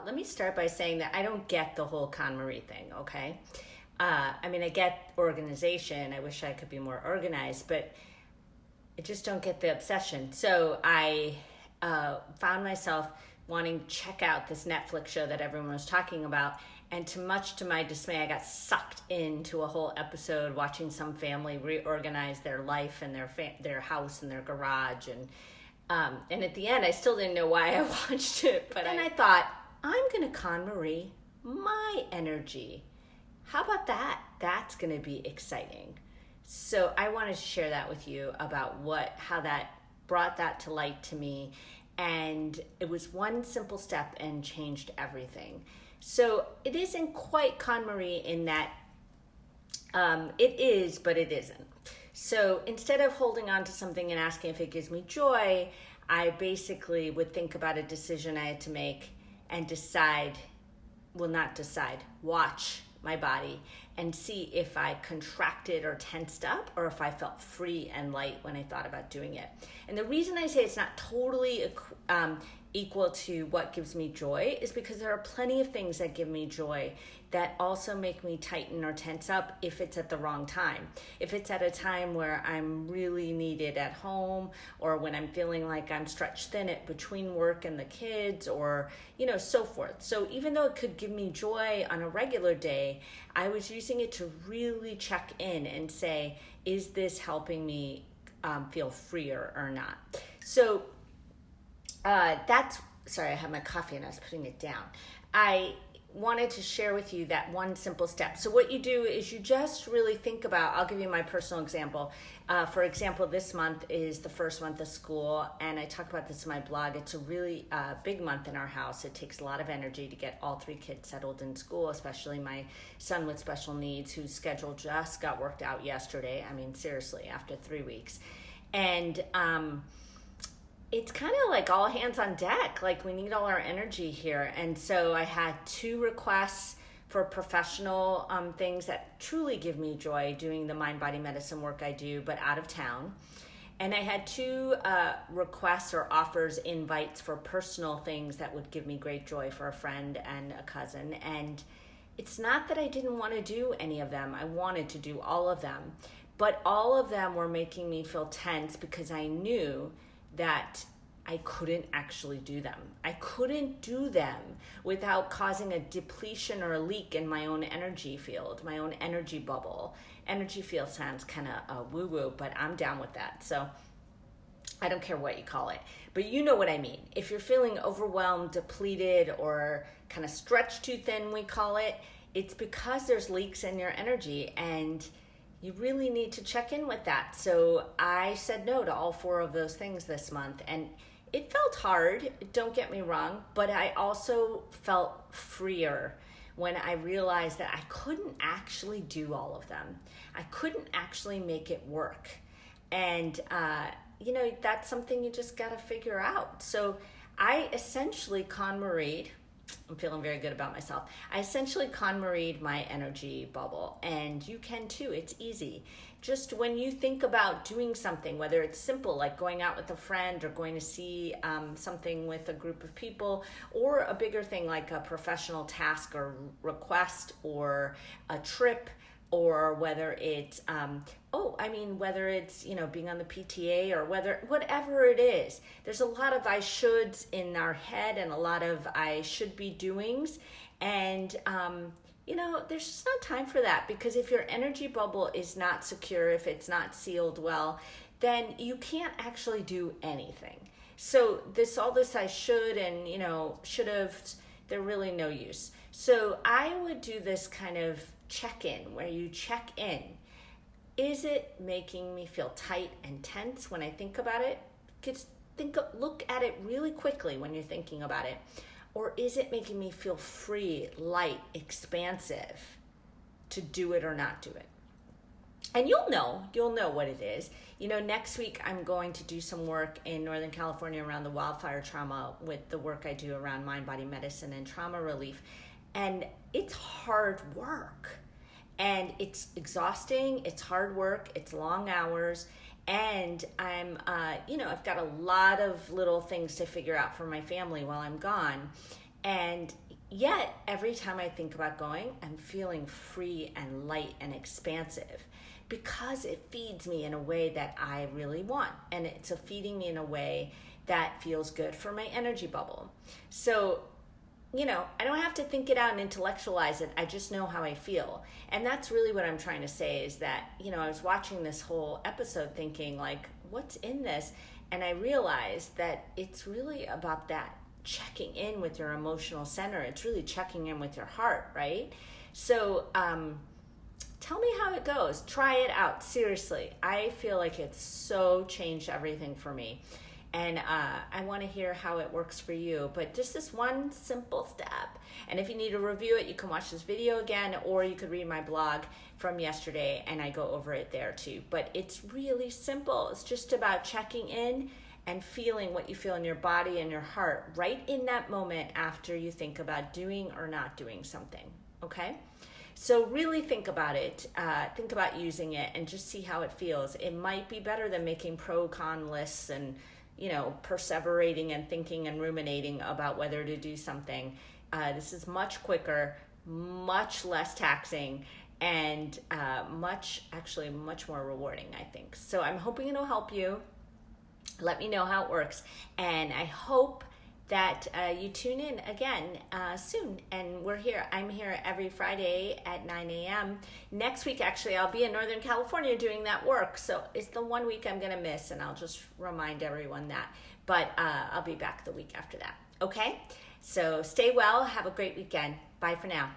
Let me start by saying that I don't get the whole Konmari thing, okay? I get organization. I wish I could be more organized, but I just don't get the obsession. So I found myself wanting to check out this Netflix show that everyone was talking about. And much to my dismay, I got sucked into a whole episode watching some family reorganize their life and their house and their garage. And at the end, I still didn't know why I watched it. But then I thought, I'm going to KonMari my energy. How about that? That's going to be exciting. So I wanted to share that with you about how that brought that to light to me. And it was one simple step and changed everything. So it isn't quite KonMari in that it is, but it isn't. So instead of holding on to something and asking if it gives me joy, I basically would think about a decision I had to make and watch my body and see if I contracted or tensed up or if I felt free and light when I thought about doing it. And the reason I say it's not totally equal to what gives me joy is because there are plenty of things that give me joy that also make me tighten or tense up if it's at the wrong time. If it's at a time where I'm really needed at home, or when I'm feeling like I'm stretched thin between work and the kids, or so forth. So even though it could give me joy on a regular day, I was using it to really check in and say, is this helping me feel freer or not? So sorry, I have my coffee and I was putting it down. I wanted to share with you that one simple step. So what you do is you just really think about, I'll give you my personal example. For example, this month is the first month of school, and I talk about this in my blog. It's a really big month in our house. It takes a lot of energy to get all three kids settled in school, especially my son with special needs, whose schedule just got worked out yesterday. Seriously, after 3 weeks. And it's kind of like all hands on deck. Like, we need all our energy here. And so I had 2 requests for professional things that truly give me joy, doing the mind-body medicine work I do, but out of town. And I had 2 requests or offers, invites for personal things that would give me great joy for a friend and a cousin. And it's not that I didn't want to do any of them. I wanted to do all of them. But all of them were making me feel tense because I knew that I couldn't actually do them. I couldn't do them without causing a depletion or a leak in my own energy field, my own energy bubble. Energy field sounds kind of woo-woo, but I'm down with that. So I don't care what you call it, but you know what I mean. If you're feeling overwhelmed, depleted, or kind of stretched too thin, we call it, it's because there's leaks in your energy, and you really need to check in with that. So I said no to all 4 of those things this month, and it felt hard, don't get me wrong, but I also felt freer when I realized that I couldn't actually do all of them. I couldn't actually make it work. And, that's something you just got to figure out. So I essentially KonMari'd. I'm feeling very good about myself. I essentially KonMari'd my energy bubble, and you can too. It's easy. Just when you think about doing something, whether it's simple like going out with a friend or going to see something with a group of people, or a bigger thing like a professional task or request or a trip, or whether it's whether it's being on the PTA, or whatever it is. There's a lot of I shoulds in our head and a lot of I should be doings, and there's just not time for that, because if your energy bubble is not secure, if it's not sealed well, then you can't actually do anything. So all this I should and should have, they're really no use. So I would do this kind of check-in where you check in. Is it making me feel tight and tense when I think about it? Just look at it really quickly when you're thinking about it. Or is it making me feel free, light, expansive to do it or not do it? And you'll know what it is. Next week I'm going to do some work in Northern California around the wildfire trauma with the work I do around mind-body medicine and trauma relief. And it's hard work, and it's exhausting, it's hard work, it's long hours, and I've got a lot of little things to figure out for my family while I'm gone. And yet, every time I think about going, I'm feeling free and light and expansive because it feeds me in a way that I really want. And it's feeding me in a way that feels good for my energy bubble. So, I don't have to think it out and intellectualize it. I just know how I feel. And that's really what I'm trying to say is that, I was watching this whole episode thinking like, what's in this? And I realized that it's really about that checking in with your emotional center. It's really checking in with your heart, right? So tell me how it goes. Try it out. Seriously. I feel like it's so changed everything for me. And I want to hear how it works for you. But just this one simple step. And if you need to review it, you can watch this video again, or you could read my blog from yesterday, and I go over it there too. But it's really simple. It's just about checking in and feeling what you feel in your body and your heart right in that moment after you think about doing or not doing something, okay? So really think about it, think about using it, and just see how it feels. It might be better than making pro-con lists and perseverating and thinking and ruminating about whether to do something. This is much quicker, much less taxing, and much more rewarding, I think. So I'm hoping it'll help you. Let me know how it works. And I hope that you tune in again soon. And we're here. I'm here every Friday at 9 a.m. Next week, actually, I'll be in Northern California doing that work. So it's the 1 week I'm going to miss, and I'll just remind everyone that. But I'll be back the week after that. Okay? So stay well. Have a great weekend. Bye for now.